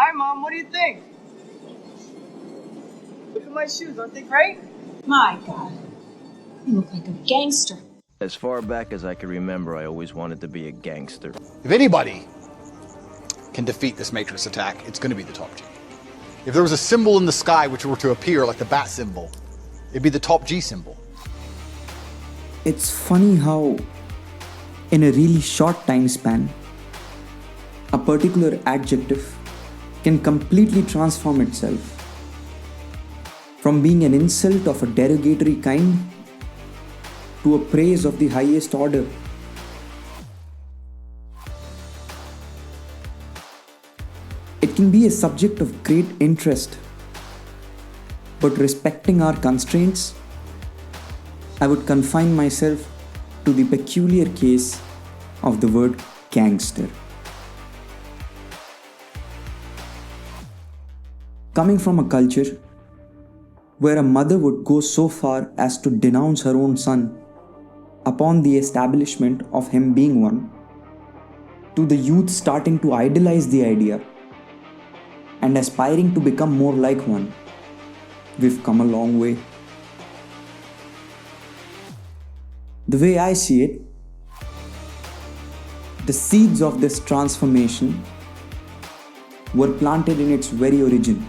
Hi, Mom, what do you think? Look at my shoes, aren't they great? My God, you look like a gangster. As far back as I can remember, I always wanted to be a gangster. If anybody can defeat this Matrix attack, it's going to be the top G. If there was a symbol in the sky which were to appear like the bat symbol, it'd be the top G symbol. It's funny how, in a really short time span, a particular adjective can completely transform itself from being an insult of a derogatory kind to a praise of the highest order. It can be a subject of great interest, but respecting our constraints, I would confine myself to the peculiar case of the word gangster. Coming from a culture where a mother would go so far as to denounce her own son upon the establishment of him being one, to the youth starting to idolize the idea and aspiring to become more like one, we've come a long way. The way I see it, the seeds of this transformation were planted in its very origin.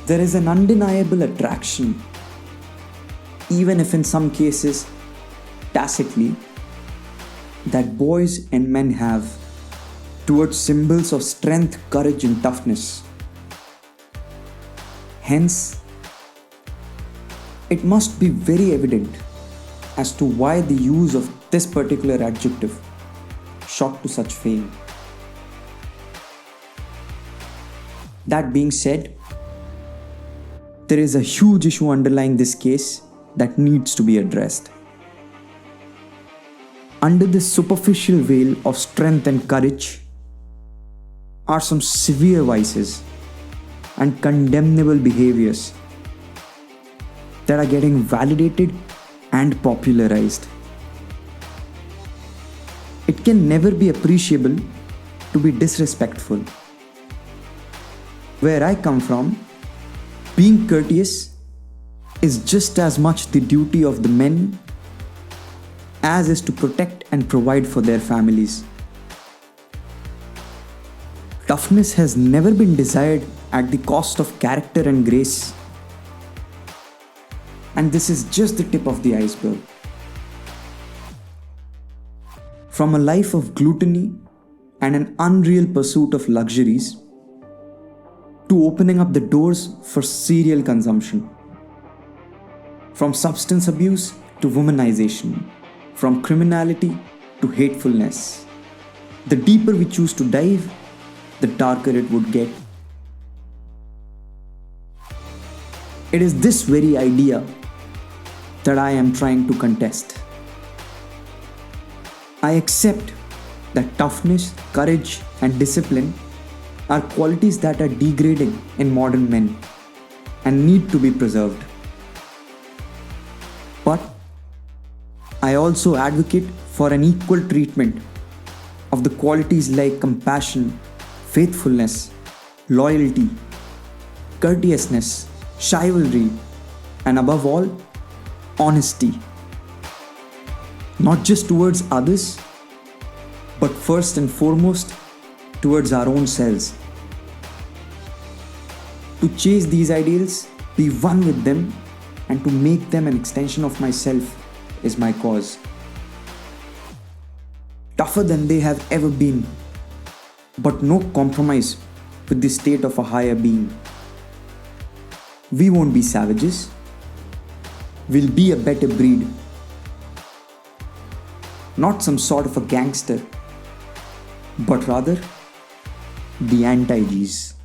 There is an undeniable attraction, even if in some cases tacitly, that boys and men have towards symbols of strength, courage, and toughness. Hence, it must be very evident as to why the use of this particular adjective shot to such fame. That being said, there is a huge issue underlying this case that needs to be addressed. Under this superficial veil of strength and courage are some severe vices and condemnable behaviors that are getting validated and popularized. It can never be appreciable to be disrespectful. Where I come from, being courteous is just as much the duty of the men as is to protect and provide for their families. Toughness has never been desired at the cost of character and grace. And this is just the tip of the iceberg. From a life of gluttony and an unreal pursuit of luxuries, to opening up the doors for serial consumption. From substance abuse to womanization, from criminality to hatefulness. The deeper we choose to dive, the darker it would get. It is this very idea that I am trying to contest. I accept that toughness, courage, and discipline are qualities that are degrading in modern men and need to be preserved. But I also advocate for an equal treatment of the qualities like compassion, faithfulness, loyalty, courteousness, chivalry, and above all, honesty. Not just towards others, but first and foremost, towards our own selves. To chase these ideals, be one with them, and to make them an extension of myself is my cause. Tougher than they have ever been, but no compromise with the state of a higher being. We won't be savages. We'll be a better breed. Not some sort of a gangster, but rather the anti-Gs.